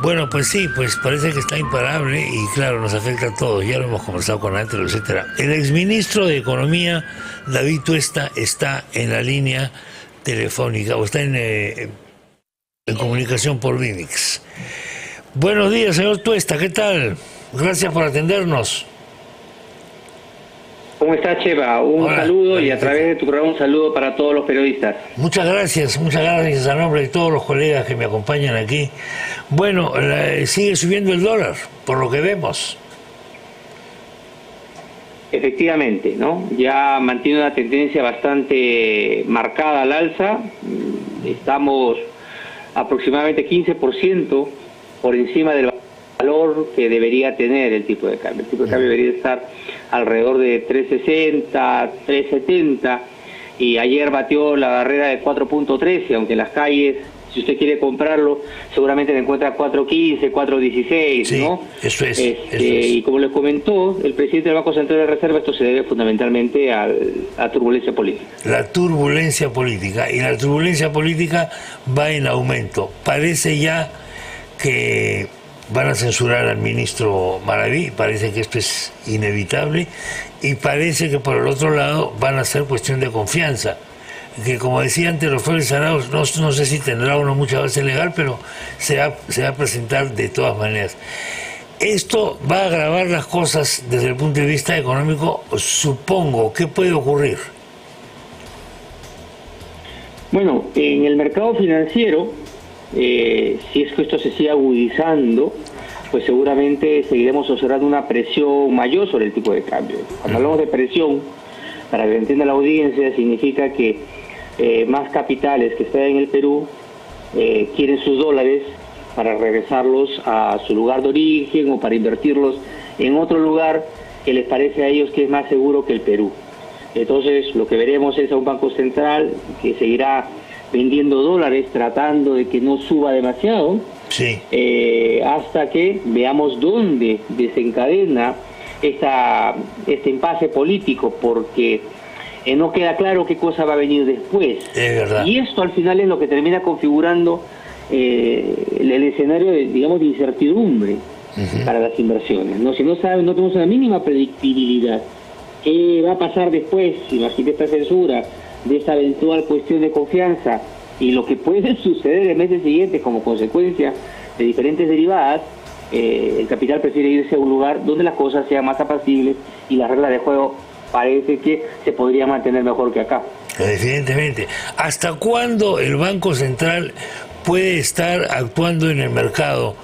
Bueno, pues sí, pues parece que está imparable y claro, nos afecta a todos, ya lo hemos conversado con Antelo, etcétera. El exministro de Economía, David Tuesta, está en la línea telefónica o está en comunicación por Vimix. Buenos días, señor Tuesta, ¿qué tal? Gracias por atendernos. ¿Cómo estás, Cheva? Un saludo y a través de tu programa un saludo para todos los periodistas. Muchas gracias a nombre de todos los colegas que me acompañan aquí. Bueno, sigue subiendo el dólar, por lo que vemos. Efectivamente, ¿no? Ya mantiene una tendencia bastante marcada al alza. Estamos aproximadamente 15% por encima del valor que debería tener el tipo de cambio. El tipo de cambio debería estar alrededor de 3.60, 3.70 y ayer batió la barrera de 4.13, aunque en las calles, si usted quiere comprarlo, seguramente le encuentra 4.15, 4.16, sí, ¿no? Eso es. Y como les comentó el presidente del Banco Central de Reserva, esto se debe fundamentalmente a la turbulencia política. La turbulencia política, y la turbulencia política va en aumento. Parece ya que van a censurar al ministro Maraví, parece que esto es inevitable, y parece que por el otro lado van a ser cuestión de confianza, que como decía antes los Flores Arauz, no sé si tendrá una mucha base legal, pero se va a presentar de todas maneras. Esto va a agravar las cosas desde el punto de vista económico, supongo. ¿Qué puede ocurrir? Bueno, en el mercado financiero, si es que esto se sigue agudizando, pues seguramente seguiremos observando una presión mayor sobre el tipo de cambio. Cuando hablamos de presión, para que entienda la audiencia, significa que más capitales que están en el Perú quieren sus dólares para regresarlos a su lugar de origen o para invertirlos en otro lugar que les parece a ellos que es más seguro que el Perú. Entonces, lo que veremos es a un Banco Central que seguirá vendiendo dólares tratando de que no suba demasiado, sí, hasta que veamos dónde desencadena este impasse político, porque no queda claro qué cosa va a venir después. Es verdad. Y esto al final es lo que termina configurando el escenario de incertidumbre para las inversiones, ¿no? Si no tenemos una mínima predictibilidad qué va a pasar después, imagínate esta censura, de esta eventual cuestión de confianza y lo que puede suceder en meses siguientes como consecuencia de diferentes derivadas, el capital prefiere irse a un lugar donde las cosas sean más apacibles y las reglas de juego parece que se podría mantener mejor que acá. Evidentemente. ¿Hasta cuándo el Banco Central puede estar actuando en el mercado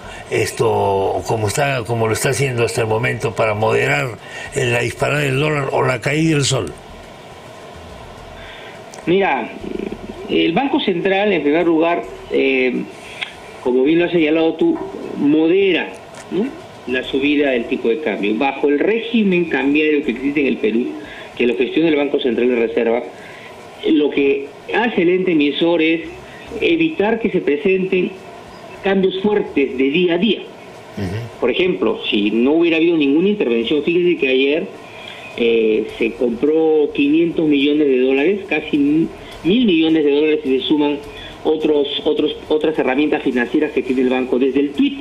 como lo está haciendo hasta el momento para moderar la disparada del dólar o la caída del sol? Mira, el Banco Central, en primer lugar, como bien lo has señalado tú, modera, ¿no?, la subida del tipo de cambio. Bajo el régimen cambiario que existe en el Perú, que lo gestiona el Banco Central de Reserva, lo que hace el ente emisor es evitar que se presenten cambios fuertes de día a día. Por ejemplo, si no hubiera habido ninguna intervención, fíjese que ayer se compró 500 millones de dólares, casi 1.000 millones de dólares, y se suman otras herramientas financieras que tiene el banco. Desde el tuit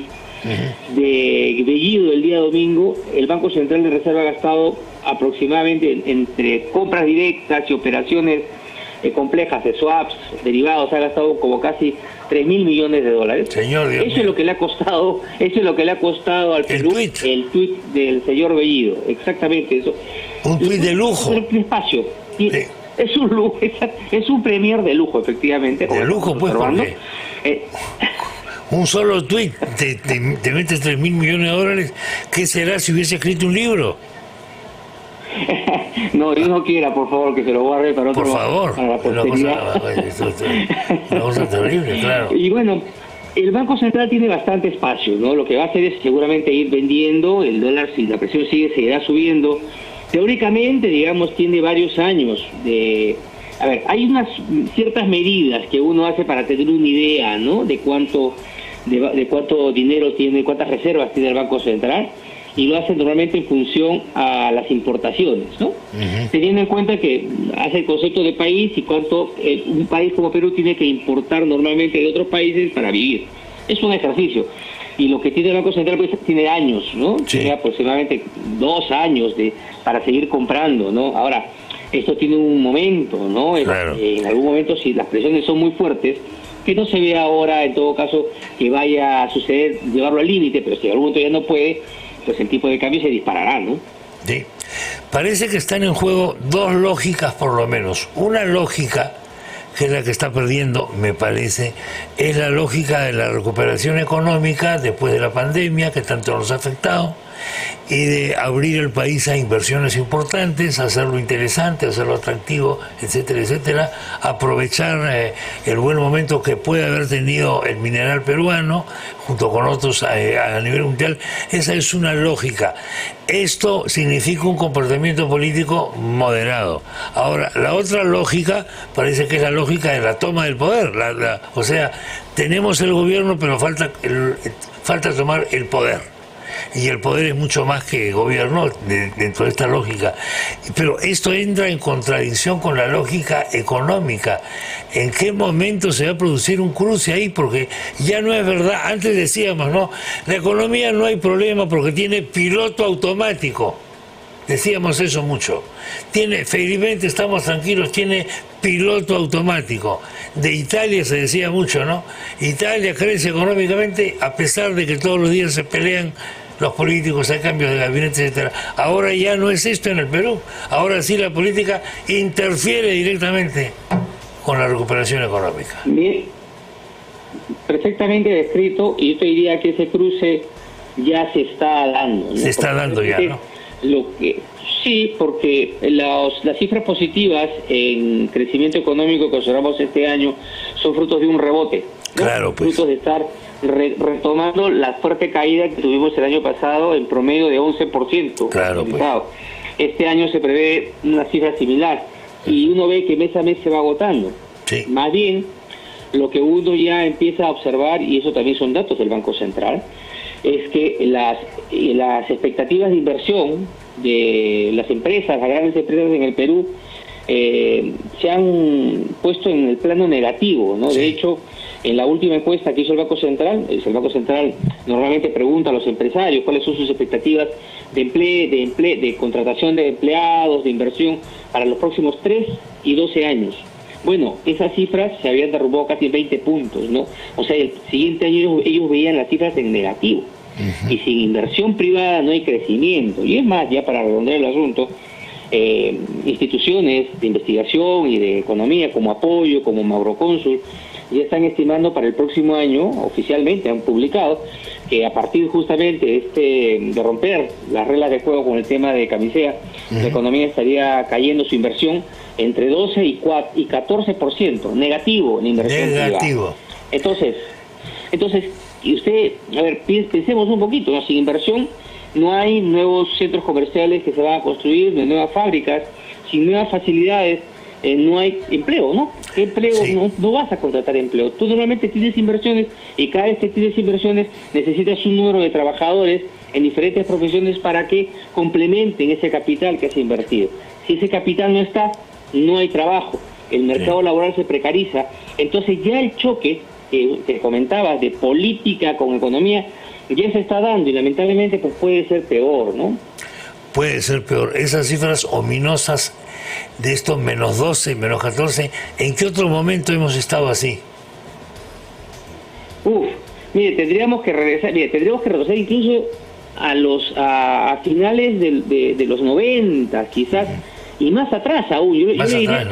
de Bellido del día domingo, el Banco Central de Reserva ha gastado aproximadamente entre compras directas y operaciones complejas de swaps, derivados, ha gastado como casi 3.000 millones de dólares. Señor, Dios mío. Eso es lo que le ha costado al Perú el tuit del señor Bellido, exactamente eso. Un tuit de lujo. Un espacio. Sí. Es un lujo, es un premier de lujo, efectivamente. De lujo, pues, porque un solo tuit te metes 3.000 millones de dólares. ¿Qué será si hubiese escrito un libro? No, Dios no quiera, por favor, que se lo guarde para otro. Por favor, para la posteridad. Una cosa terrible, claro. Y bueno, el Banco Central tiene bastante espacio, ¿no? Lo que va a hacer es seguramente ir vendiendo el dólar. Si la presión sigue, seguirá subiendo. Teóricamente, digamos, tiene varios años de... A ver, hay unas ciertas medidas que uno hace para tener una idea, ¿no?, de cuánto dinero tiene, cuántas reservas tiene el Banco Central, y lo hacen normalmente en función a las importaciones, ¿no? Teniendo en cuenta que hace el concepto de país y cuánto un país como Perú tiene que importar normalmente de otros países para vivir. Es un ejercicio. Y lo que tiene el Banco Central pues, tiene años, ¿no? Sí. Tiene aproximadamente 2 años para seguir comprando, ¿no? Ahora, esto tiene un momento, ¿no? Claro. En algún momento, si las presiones son muy fuertes, que no se ve ahora, en todo caso, que vaya a suceder, llevarlo al límite, pero si en algún momento ya no puede, pues el tipo de cambio se disparará, ¿no? Sí. Parece que están en juego dos lógicas por lo menos. Una lógica, que es la que está perdiendo, me parece, es la lógica de la recuperación económica después de la pandemia, que tanto nos ha afectado, y de abrir el país a inversiones importantes, hacerlo interesante, hacerlo atractivo, etcétera, etcétera, aprovechar el buen momento que puede haber tenido el mineral peruano, junto con otros a nivel mundial. Esa es una lógica. Esto significa un comportamiento político moderado. Ahora, la otra lógica parece que es la lógica de la toma del poder. O sea, tenemos el gobierno, pero falta tomar el poder. Y el poder es mucho más que gobierno dentro de esta lógica. Pero esto entra en contradicción con la lógica económica. ¿En qué momento se va a producir un cruce ahí? Porque ya no es verdad. Antes decíamos, ¿no? La economía no hay problema porque tiene piloto automático. Decíamos eso mucho. Felizmente estamos tranquilos, tiene piloto automático. De Italia se decía mucho, ¿no? Italia crece económicamente a pesar de que todos los días se pelean los políticos, hay cambios de gabinete, etcétera. Ahora ya no es esto en el Perú. Ahora sí la política interfiere directamente con la recuperación económica. Bien, perfectamente descrito, y yo te diría que ese cruce ya se está dando, ¿no? Se está dando ya, ¿no? Sí, porque las cifras positivas en crecimiento económico que observamos este año son frutos de un rebote, ¿no? Claro, pues. Frutos de estar retomando la fuerte caída que tuvimos el año pasado en promedio de 11%. Claro, pues. Este año se prevé una cifra similar y uno ve que mes a mes se va agotando. Sí. Más bien, lo que uno ya empieza a observar, y eso también son datos del Banco Central, es que las expectativas de inversión de las empresas, las grandes empresas en el Perú, se han puesto en el plano negativo, ¿no? Sí. De hecho, en la última encuesta que hizo el Banco Central, el Banco Central normalmente pregunta a los empresarios cuáles son sus expectativas de empleo, de contratación de empleados, de inversión para los próximos 3 y 12 años. Bueno, esas cifras se habían derrumbado casi 20 puntos, ¿no? O sea, el siguiente año ellos veían las cifras en negativo. Uh-huh. Y sin inversión privada no hay crecimiento. Y es más, ya para redondear el asunto, instituciones de investigación y de economía como Apoyo, como Maurocónsul, ya están estimando para el próximo año, oficialmente han publicado, que a partir justamente de romper las reglas de juego con el tema de Camisea, la economía estaría cayendo su inversión entre 12 y 14%, negativo en inversión privada. Entonces, y usted, a ver, pensemos un poquito, ¿no? Sin inversión no hay nuevos centros comerciales que se van a construir, no hay nuevas fábricas, sin nuevas facilidades, no hay empleo, ¿no? ¿Qué empleo? Sí. No vas a contratar empleo. Tú normalmente tienes inversiones y cada vez que tienes inversiones necesitas un número de trabajadores en diferentes profesiones para que complementen ese capital que has invertido. Si ese capital no está, no hay trabajo. El mercado laboral se precariza. Entonces ya el choque que comentabas de política con economía ya se está dando y lamentablemente pues puede ser peor, ¿no? Puede ser peor. Esas cifras ominosas de estos menos 12, menos 14, ¿en qué otro momento hemos estado así? Mire, tendríamos que retroceder incluso a finales de los 90, quizás, y más atrás aún. Yo le diría, ¿no?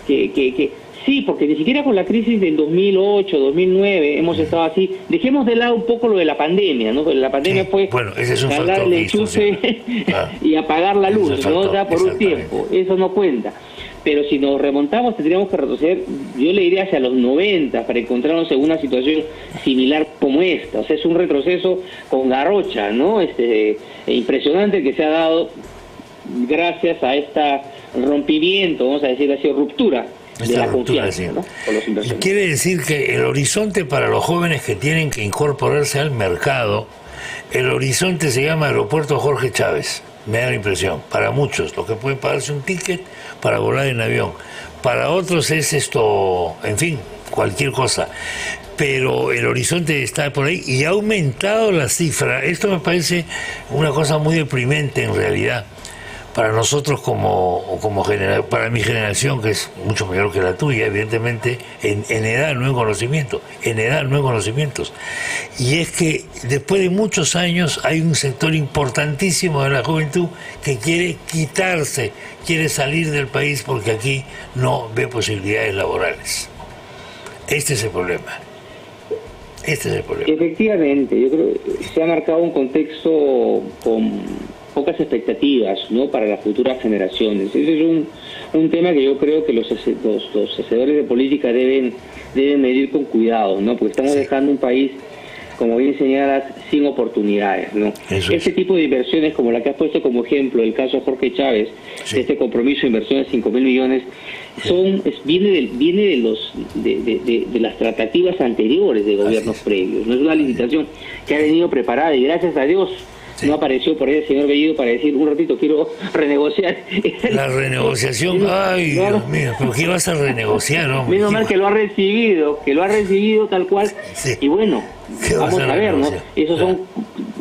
que sí, porque ni siquiera con la crisis del 2008, 2009 hemos estado así. Dejemos de lado un poco lo de la pandemia, ¿no? La pandemia fue jalar el enchufe y apagar la luz, ¿no? O sea, por un tiempo. Eso no cuenta. Pero si nos remontamos, tendríamos que retroceder, yo le diría hacia los 90 para encontrarnos en una situación similar como esta. O sea, es un retroceso con garrocha, ¿no? Impresionante que se ha dado gracias a este rompimiento, vamos a decir así, ruptura de la confianza, ¿no? Con los inversores. Quiere decir que el horizonte para los jóvenes que tienen que incorporarse al mercado, el horizonte se llama Aeropuerto Jorge Chávez, me da la impresión, para muchos, los que pueden pagarse un ticket para volar en avión, para otros es esto, en fin, cualquier cosa. pero el horizonte está por ahí y ha aumentado la cifra. Esto me parece una cosa muy deprimente en realidad para nosotros para mi generación, que es mucho mayor que la tuya, evidentemente, en edad, no en conocimiento, en edad, no en conocimientos. Y es que después de muchos años hay un sector importantísimo de la juventud que quiere quitarse, quiere salir del país porque aquí no ve posibilidades laborales. Este es el problema. Este es el problema. Efectivamente, yo creo que se ha marcado un contexto con pocas expectativas, ¿no?, para las futuras generaciones. Ese es un tema que yo creo que los hacedores de política deben medir con cuidado, ¿no?, porque estamos dejando un país, como bien señalas, sin oportunidades, ¿no? Este tipo de inversiones, como la que has puesto como ejemplo, el caso de Jorge Chávez, este compromiso de inversión de 5.000 millones, viene de las tratativas anteriores de gobiernos previos. No es una licitación que ha venido preparada y gracias a Dios no apareció por ahí el señor Bellido para decir un ratito quiero renegociar. La renegociación, ay, Dios mío, ¿pero qué vas a renegociar, hombre? Menos mal que lo ha recibido tal cual. Sí. Y bueno, vamos a ver, ¿no? Esos son,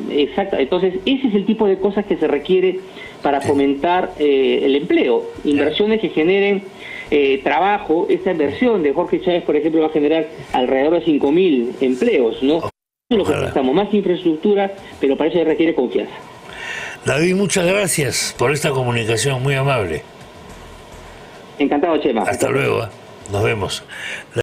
exacto. Entonces, ese es el tipo de cosas que se requiere para fomentar el empleo, inversiones que generen trabajo. Esta inversión de Jorge Chávez, por ejemplo, va a generar alrededor de 5.000 empleos, ¿no? Lo que necesitamos, más infraestructura, pero para eso se requiere confianza. David, muchas gracias por esta comunicación, muy amable. Encantado, Chema. Hasta luego, nos vemos.